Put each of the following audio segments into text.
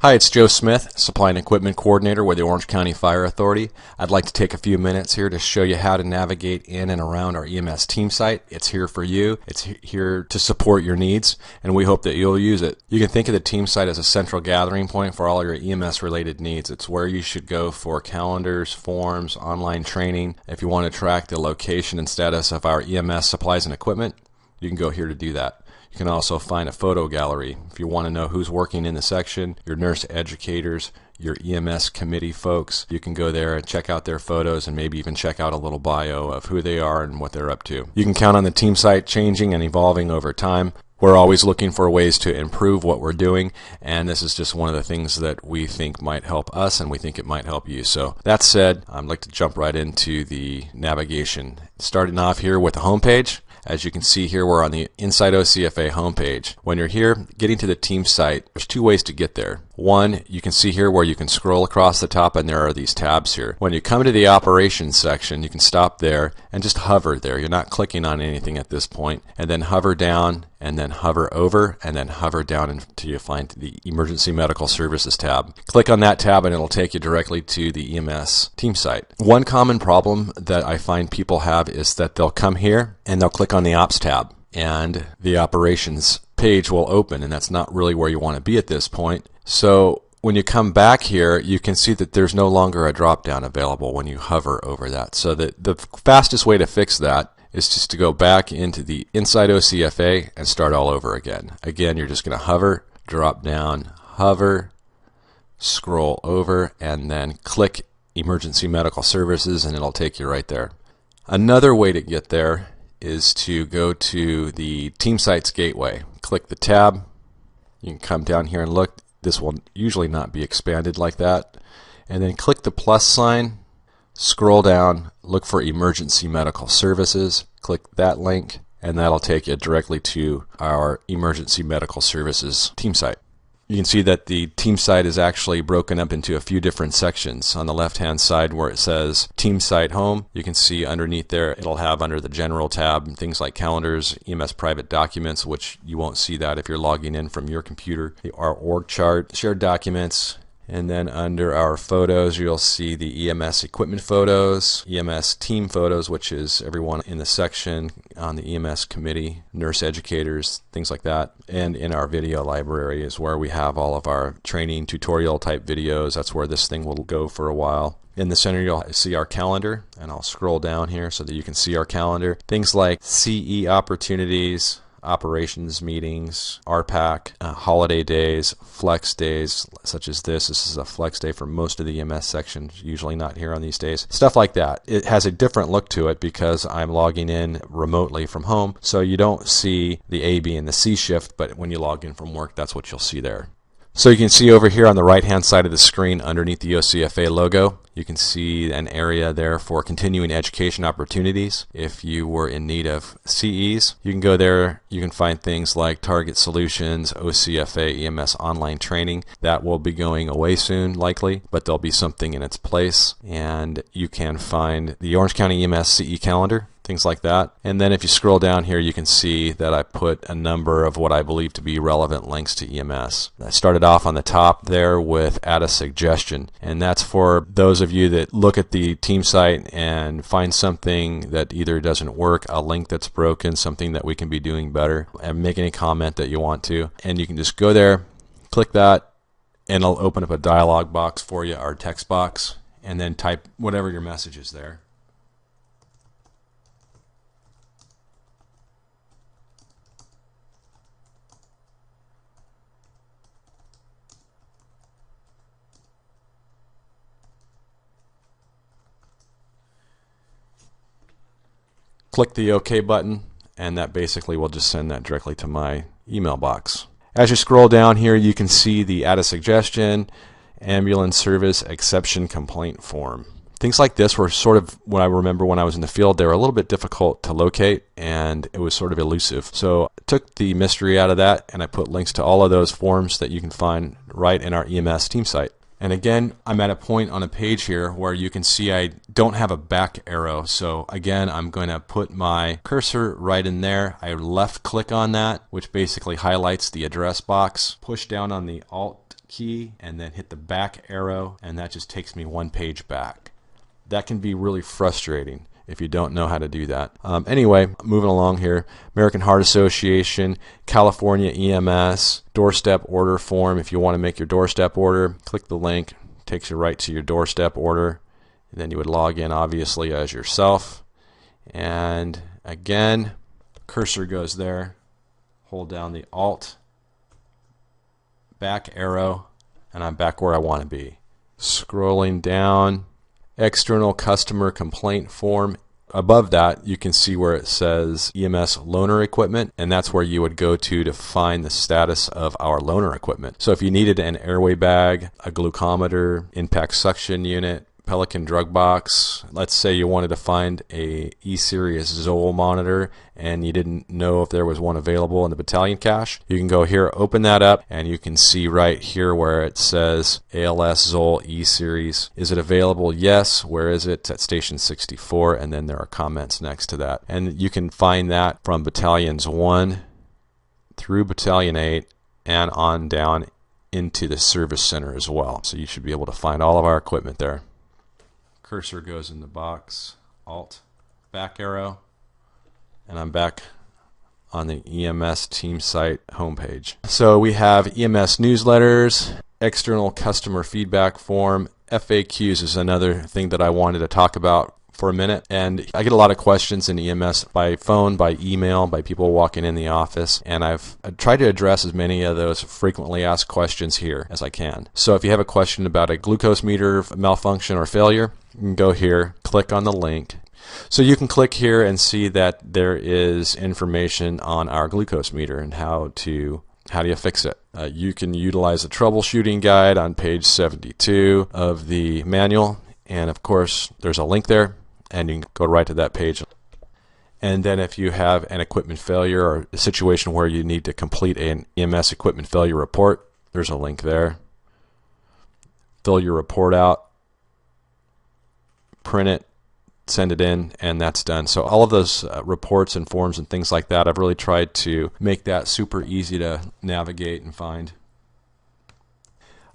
Hi, it's Joe Smith, Supply and Equipment Coordinator with the Orange County Fire Authority. I'd like to take a few minutes here to show you how to navigate in and around our EMS team site. It's here for you. It's here to support your needs, and we hope that you'll use it. You can think of the team site as a central gathering point for all your EMS related needs. It's where you should go for calendars, forms, online training. If you want to track the location and status of our EMS supplies and equipment, you can go here to do that. You can also find a photo gallery if you want to know who's working in the section, your nurse educators, your EMS committee folks. You can go there and check out their photos and maybe even check out a little bio of who they are and what they're up to. You can count on the team site changing and evolving over time. We're always looking for ways to improve what we're doing, and this is just one of the things that we think might help us, and we think it might help you. So that said, I'd like to jump right into the navigation. Starting off here with the home page. As you can see here, we're on the Inside OCFA homepage. When you're here, getting to the team site, there's two ways to get there. One, you can see here where you can scroll across the top and there are these tabs here. When you come to the operations section, you can stop there and just hover there. You're not clicking on anything at this point. And then hover down and then hover over and then hover down until you find the Emergency Medical Services tab. Click on that tab and it'll take you directly to the EMS team site. One common problem that I find people have is that they'll come here and they'll click on the Ops tab and the operations page will open, and that's not really where you want to be at this point. So when you come back here, you can see that there's no longer a drop down available when you hover over that. So the fastest way to fix that is just to go back into the Inside OCFA and start all over again. Again, you're just going to hover, drop down, hover, scroll over, and then click Emergency Medical Services, and it'll take you right there. Another way to get there is to go to the Team Sites Gateway. Click the tab. You can come down here and look. This will usually not be expanded like that. And then click the plus sign, scroll down, look for Emergency Medical Services, click that link, and that'll take you directly to our Emergency Medical Services team site. You can see that the team site is actually broken up into a few different sections. On the left-hand side where it says Team Site Home, you can see underneath there it'll have under the General tab things like calendars, EMS private documents, which you won't see that if you're logging in from your computer, our org chart, shared documents, and then under our photos you'll see the EMS equipment photos, EMS team photos, which is everyone in the section on the EMS committee, nurse educators, things like that. And in our video library is where we have all of our training tutorial type videos. That's where this thing will go for a while. In the center you'll see our calendar, and I'll scroll down here so that you can see our calendar. Things like CE opportunities, operations meetings, RPAC, holiday days, flex days such as this. This is a flex day for most of the EMS sections, usually not here on these days. Stuff like that. It has a different look to it because I'm logging in remotely from home, so you don't see the A, B, and the C shift, but when you log in from work, that's what you'll see there. So you can see over here on the right hand side of the screen underneath the OCFA logo, you can see an area there for continuing education opportunities. If you were in need of CEs, you can go there. You can find things like Target Solutions, OCFA, EMS online training. That will be going away soon likely, but there'll be something in its place. And you can find the Orange County EMS CE calendar, things like that. And then if you scroll down here, you can see that I put a number of what I believe to be relevant links to EMS. I started off on the top there with add a suggestion, and that's for those of you that look at the team site and find something that either doesn't work, a link that's broken, something that we can be doing better, and make any comment that you want to. And you can just go there, click that, and it'll open up a dialog box for you, our text box, and then type whatever your message is there. Click the OK button, and that basically will just send that directly to my email box. As you scroll down here, you can see the add a suggestion, ambulance service exception complaint form. Things like this were sort of, what I remember when I was in the field, they were a little bit difficult to locate, and it was sort of elusive. So I took the mystery out of that, and I put links to all of those forms that you can find right in our EMS team site. And again, I'm at a point on a page here where you can see I don't have a back arrow. So again, I'm going to put my cursor right in there. I left click on that, which basically highlights the address box. Push down on the Alt key and then hit the back arrow, and that just takes me one page back. That can be really frustrating if you don't know how to do that. Anyway, moving along here, American Heart Association, California EMS, Doorstep order form. If you want to make your Doorstep order, click the link, takes you right to your Doorstep order. And then you would log in obviously as yourself. And again, cursor goes there, hold down the Alt, back arrow, and I'm back where I want to be. Scrolling down, external customer complaint form. Above that, you can see where it says EMS loaner equipment, and that's where you would go to find the status of our loaner equipment. So if you needed an airway bag, a glucometer, impact suction unit, Pelican drug box, let's say you wanted to find a E-Series Zoll monitor and you didn't know if there was one available in the battalion cache, you can go here, open that up, and you can see right here where it says ALS Zoll E-Series. Is it available? Yes. Where is it? It's at Station 64, and then there are comments next to that. And you can find that from Battalions 1 through Battalion 8 and on down into the service center as well. So you should be able to find all of our equipment there. Cursor goes in the box, Alt, back arrow, and I'm back on the EMS team site homepage. So we have EMS newsletters, external customer feedback form, FAQs is another thing that I wanted to talk about for a minute. And I get a lot of questions in EMS by phone, by email, by people walking in the office, and I've tried to address as many of those frequently asked questions here as I can. So if you have a question about a glucose meter malfunction or failure, you can go here, click on the link. So you can click here and see that there is information on our glucose meter and how do you fix it. You can utilize the troubleshooting guide on page 72 of the manual, and of course there's a link there, and you can go right to that page. And then if you have an equipment failure or a situation where you need to complete an EMS equipment failure report, there's a link there. Fill your report out, print it, send it in, and that's done. So all of those reports and forms and things like that, I've really tried to make that super easy to navigate and find.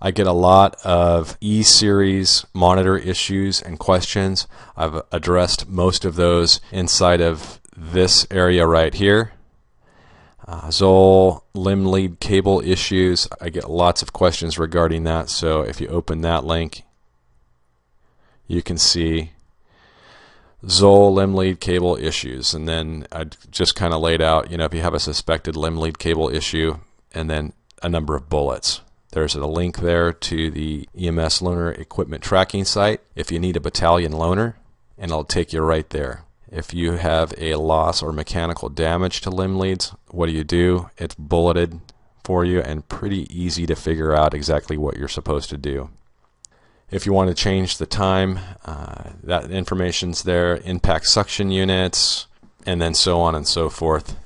I get a lot of E-Series monitor issues and questions. I've addressed most of those inside of this area right here. Zoll limb lead cable issues, I get lots of questions regarding that. So if you open that link, you can see Zoll limb lead cable issues, and then I just kind of laid out, if you have a suspected limb lead cable issue, and then a number of bullets. There's a link there to the EMS loaner equipment tracking site if you need a battalion loaner, and it'll take you right there. If you have a loss or mechanical damage to limb leads, what do? It's bulleted for you and pretty easy to figure out exactly what you're supposed to do. If you want to change the time, that information's there, impact suction units, and then so on and so forth.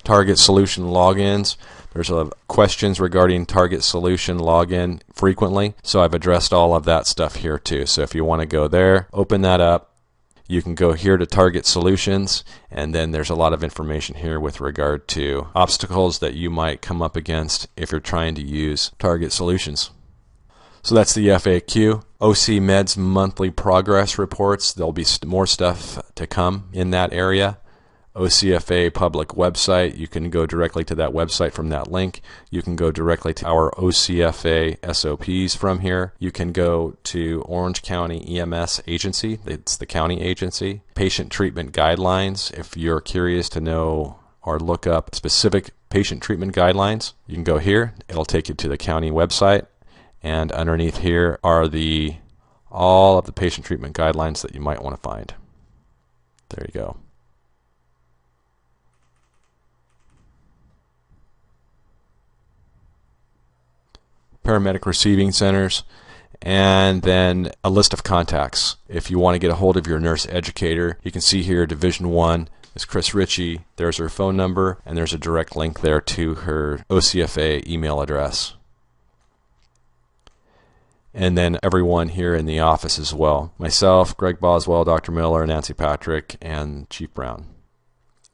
Target solution logins. There's questions regarding target solution login frequently, so I've addressed all of that stuff here too. So if you want to go there, open that up, you can go here to target solutions, and then there's a lot of information here with regard to obstacles that you might come up against if you're trying to use target solutions. So that's the FAQ. OC Med's monthly progress reports. There'll be more stuff to come in that area. OCFA public website. You can go directly to that website from that link. You can go directly to our OCFA SOPs from here. You can go to Orange County EMS agency. It's the county agency. Patient treatment guidelines. If you're curious to know or look up specific patient treatment guidelines, you can go here. It'll take you to the county website. And underneath here are all of the patient treatment guidelines that you might want to find. There you go. Paramedic receiving centers, and then a list of contacts. If you want to get a hold of your nurse educator, you can see here Division 1 is Chris Ritchie. There's her phone number, and there's a direct link there to her OCFA email address. and then everyone here in the office as well. Myself, Greg Boswell, Dr. Miller, Nancy Patrick, and Chief Brown.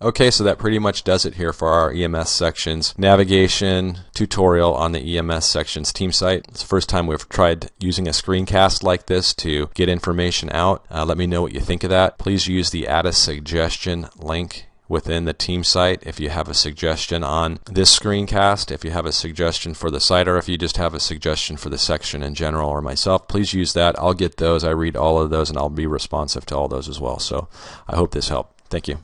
Okay, so that pretty much does it here for our EMS sections navigation tutorial on the EMS sections team site. It's the first time we've tried using a screencast like this to get information out. Let me know what you think of that. Please use the add a suggestion link within the team site if you have a suggestion on this screencast, if you have a suggestion for the site, or if you just have a suggestion for the section in general or myself. Please use that. I'll get those. I read all of those and I'll be responsive to all those as well. So I hope this helped. Thank you.